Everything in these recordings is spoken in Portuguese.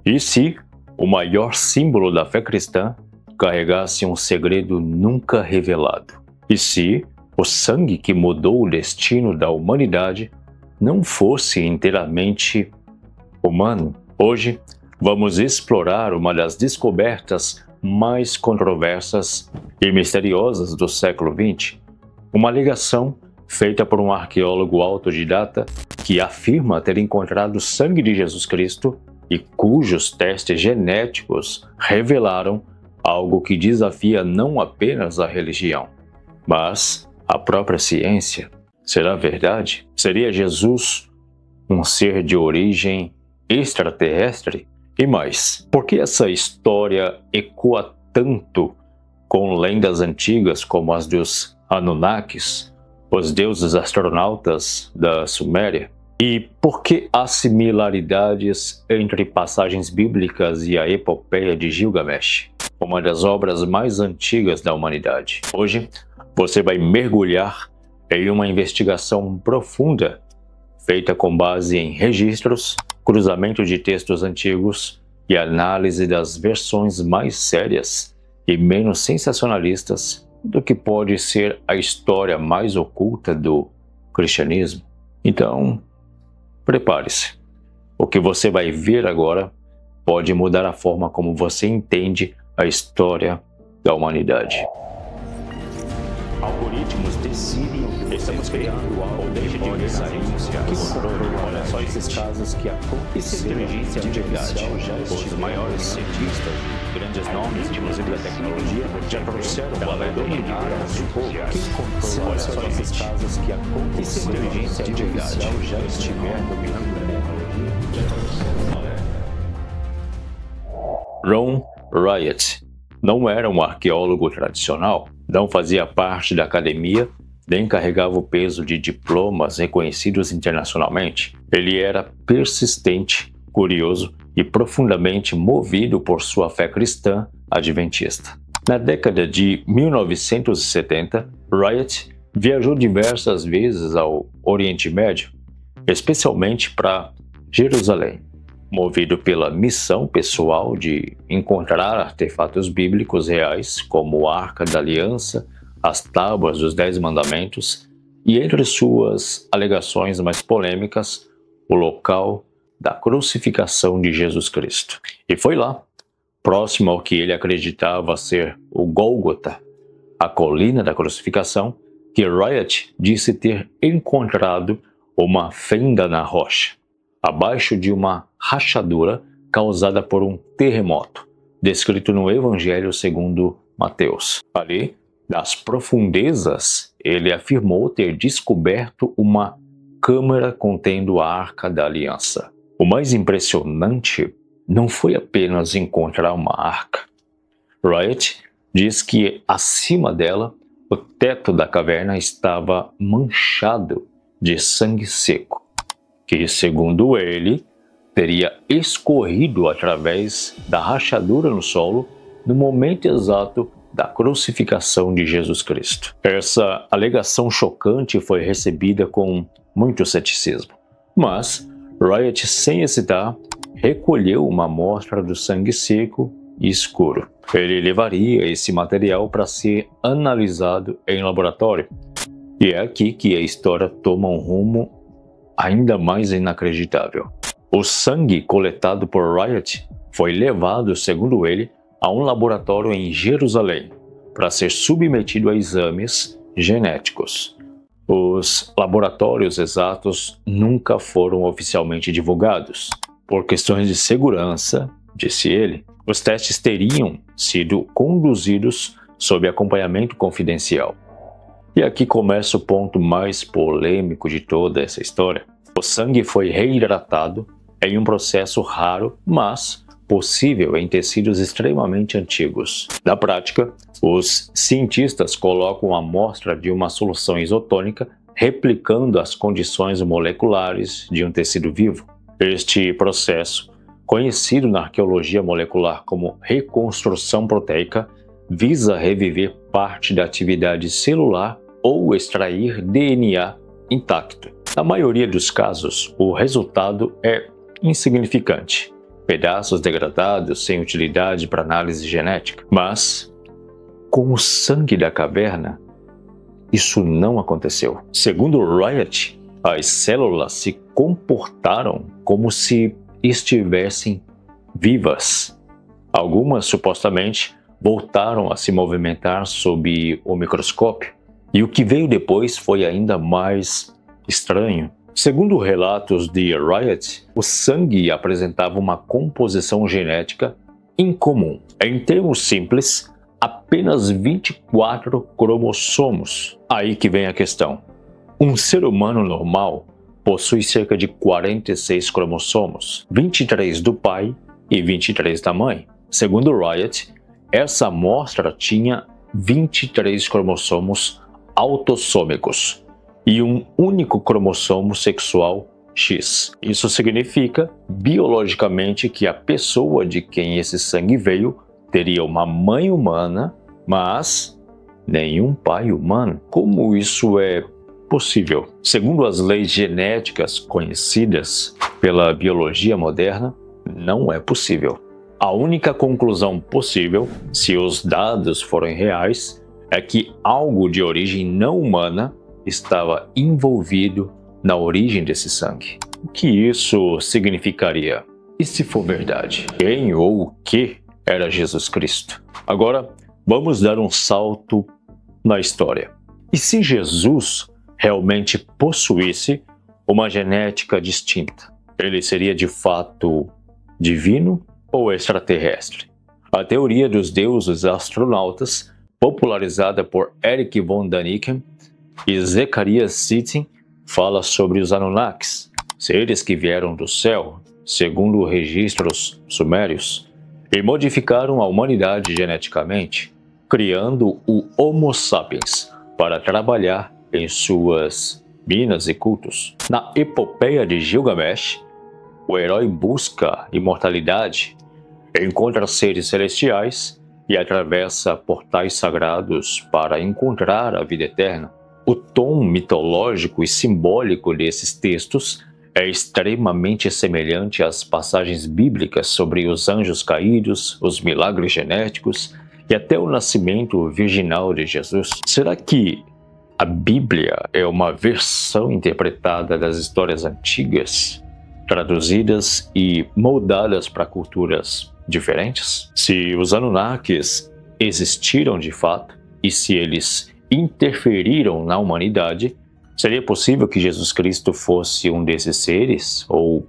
E se o maior símbolo da fé cristã carregasse um segredo nunca revelado? E se o sangue que mudou o destino da humanidade não fosse inteiramente humano? Hoje vamos explorar uma das descobertas mais controversas e misteriosas do século XX, uma ligação feita por um arqueólogo autodidata que afirma ter encontrado o sangue de Jesus Cristo e cujos testes genéticos revelaram algo que desafia não apenas a religião, mas a própria ciência. Será verdade? Seria Jesus um ser de origem extraterrestre? E mais, por que essa história ecoa tanto com lendas antigas como as dos Anunnakis, os deuses astronautas da Suméria? E por que há similaridades entre passagens bíblicas e a epopeia de Gilgamesh, uma das obras mais antigas da humanidade? Hoje, você vai mergulhar em uma investigação profunda, feita com base em registros, cruzamento de textos antigos e análise das versões mais sérias e menos sensacionalistas do que pode ser a história mais oculta do cristianismo. Então, prepare-se. O que você vai ver agora pode mudar a forma como você entende a história da humanidade. Algoritmos decidem o que estamos criando ou deixa de ver saímos. Olha só esses casos que aconteceram. Inteligência artificial os maiores cientistas, grandes nomes, inclusive da tecnologia, já trouxeram para dominar o povo. Olha só esses casos que aconteceram. Inteligência artificial já estiver dominando a tecnologia. Ron Wyatt não era um arqueólogo tradicional, não fazia parte da academia, nem carregava o peso de diplomas reconhecidos internacionalmente. Ele era persistente, curioso e profundamente movido por sua fé cristã adventista. Na década de 1970, Wyatt viajou diversas vezes ao Oriente Médio, especialmente para Jerusalém, movido pela missão pessoal de encontrar artefatos bíblicos reais, como a Arca da Aliança, as Tábuas dos 10 Mandamentos e, entre suas alegações mais polêmicas, o local da crucificação de Jesus Cristo. E foi lá, próximo ao que ele acreditava ser o Gólgota, a colina da crucificação, que Wyatt disse ter encontrado uma fenda na rocha, abaixo de uma rachadura causada por um terremoto, descrito no Evangelho segundo Mateus. Ali, nas profundezas, ele afirmou ter descoberto uma câmara contendo a Arca da Aliança. O mais impressionante não foi apenas encontrar uma arca. Wyatt diz que acima dela, o teto da caverna estava manchado de sangue seco, que, segundo ele, teria escorrido através da rachadura no solo no momento exato da crucificação de Jesus Cristo. Essa alegação chocante foi recebida com muito ceticismo, mas Wyatt, sem hesitar, recolheu uma amostra do sangue seco e escuro. Ele levaria esse material para ser analisado em laboratório. E é aqui que a história toma um rumo ainda mais inacreditável. O sangue coletado por Wyatt foi levado, segundo ele, a um laboratório em Jerusalém para ser submetido a exames genéticos. Os laboratórios exatos nunca foram oficialmente divulgados. Por questões de segurança, disse ele, os testes teriam sido conduzidos sob acompanhamento confidencial. E aqui começa o ponto mais polêmico de toda essa história. O sangue foi reidratado em um processo raro, mas possível em tecidos extremamente antigos. Na prática, os cientistas colocam a amostra de uma solução isotônica replicando as condições moleculares de um tecido vivo. Este processo, conhecido na arqueologia molecular como reconstrução proteica, visa reviver parte da atividade celular ou extrair DNA intacto. Na maioria dos casos, o resultado é insignificante pedaços degradados sem utilidade para análise genética. Mas, com o sangue da caverna, isso não aconteceu. Segundo Riot, as células se comportaram como se estivessem vivas. Algumas, supostamente, voltaram a se movimentar sob o microscópio. E o que veio depois foi ainda mais estranho. Segundo relatos de Riot, o sangue apresentava uma composição genética incomum. Em termos simples, apenas 24 cromossomos. Aí que vem a questão. Um ser humano normal possui cerca de 46 cromossomos, 23 do pai e 23 da mãe. Segundo Riot, essa amostra tinha 23 cromossomos autossômicos e um único cromossomo sexual X. Isso significa, biologicamente, que a pessoa de quem esse sangue veio teria uma mãe humana, mas nenhum pai humano. Como isso é possível? Segundo as leis genéticas conhecidas pela biologia moderna, não é possível. A única conclusão possível, se os dados forem reais, é que algo de origem não humana estava envolvido na origem desse sangue. O que isso significaria? E se for verdade? Quem ou o que era Jesus Cristo? Agora, vamos dar um salto na história. E se Jesus realmente possuísse uma genética distinta? Ele seria de fato divino ou extraterrestre? A teoria dos deuses astronautas, popularizada por Erich von Däniken e Zecharia Sitchin, fala sobre os Anunnakis, seres que vieram do céu, segundo registros sumérios, e modificaram a humanidade geneticamente, criando o Homo sapiens para trabalhar em suas minas e cultos. Na epopeia de Gilgamesh, o herói busca imortalidade, encontra seres celestiais e atravessa portais sagrados para encontrar a vida eterna. O tom mitológico e simbólico desses textos é extremamente semelhante às passagens bíblicas sobre os anjos caídos, os milagres genéticos e até o nascimento virginal de Jesus. Será que a Bíblia é uma versão interpretada das histórias antigas, traduzidas e moldadas para culturas diferentes? Se os Anunnakis existiram de fato e se eles interferiram na humanidade, seria possível que Jesus Cristo fosse um desses seres ou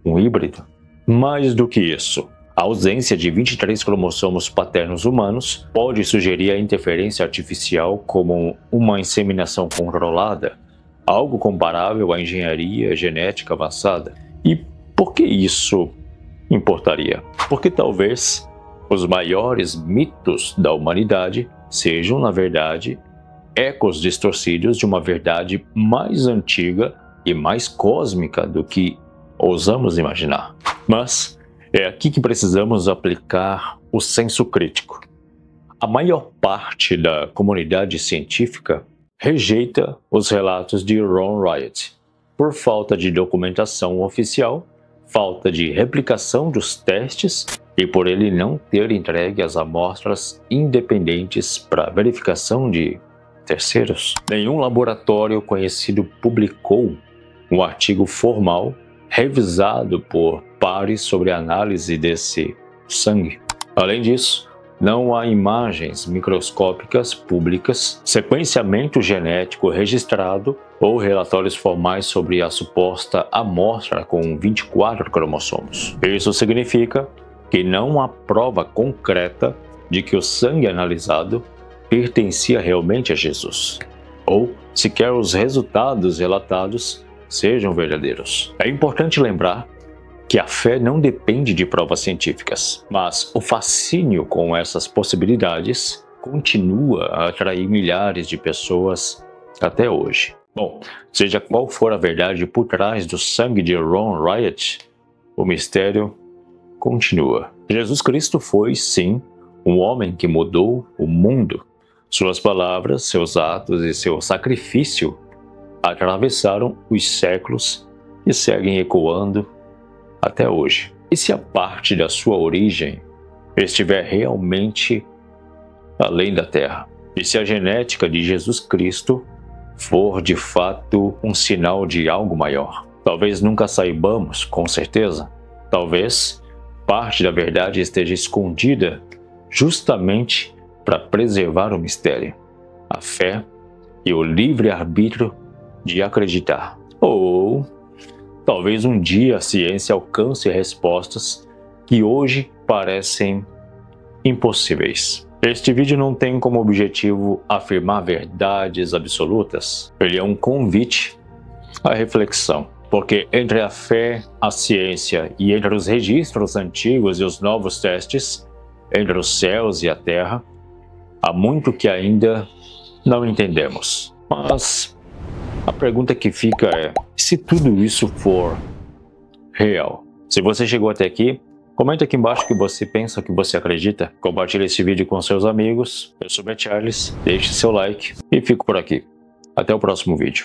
um híbrido? Mais do que isso, a ausência de 23 cromossomos paternos humanos pode sugerir a interferência artificial como uma inseminação controlada, algo comparável à engenharia genética avançada. E por que isso importaria? Porque talvez os maiores mitos da humanidade sejam, na verdade, ecos distorcidos de uma verdade mais antiga e mais cósmica do que ousamos imaginar. Mas é aqui que precisamos aplicar o senso crítico. A maior parte da comunidade científica rejeita os relatos de Ron Riot por falta de documentação oficial, falta de replicação dos testes e por ele não ter entregue as amostras independentes para verificação de terceiros. Nenhum laboratório conhecido publicou um artigo formal revisado por pares sobre a análise desse sangue. Além disso, não há imagens microscópicas públicas, sequenciamento genético registrado ou relatórios formais sobre a suposta amostra com 24 cromossomos. Isso significa que não há prova concreta de que o sangue analisado pertencia realmente a Jesus, ou sequer os resultados relatados sejam verdadeiros. É importante lembrar que a fé não depende de provas científicas, mas o fascínio com essas possibilidades continua a atrair milhares de pessoas até hoje. Bom, seja qual for a verdade por trás do sangue de Ron Riot, o mistério continua. Jesus Cristo foi, sim, um homem que mudou o mundo. Suas palavras, seus atos e seu sacrifício atravessaram os séculos e seguem ecoando até hoje. E se a parte da sua origem estiver realmente além da Terra? E se a genética de Jesus Cristo for de fato um sinal de algo maior? Talvez nunca saibamos com certeza. Talvez parte da verdade esteja escondida justamente para preservar o mistério, a fé e o livre-arbítrio de acreditar. Ou talvez um dia a ciência alcance respostas que hoje parecem impossíveis. Este vídeo não tem como objetivo afirmar verdades absolutas. Ele é um convite à reflexão. Porque entre a fé, a ciência e entre os registros antigos e os novos testes, entre os céus e a terra, há muito que ainda não entendemos. Mas a pergunta que fica é: se tudo isso for real? Se você chegou até aqui, comenta aqui embaixo o que você pensa, o que você acredita. Compartilhe esse vídeo com seus amigos. Eu sou o Charles, deixe seu like e fico por aqui. Até o próximo vídeo.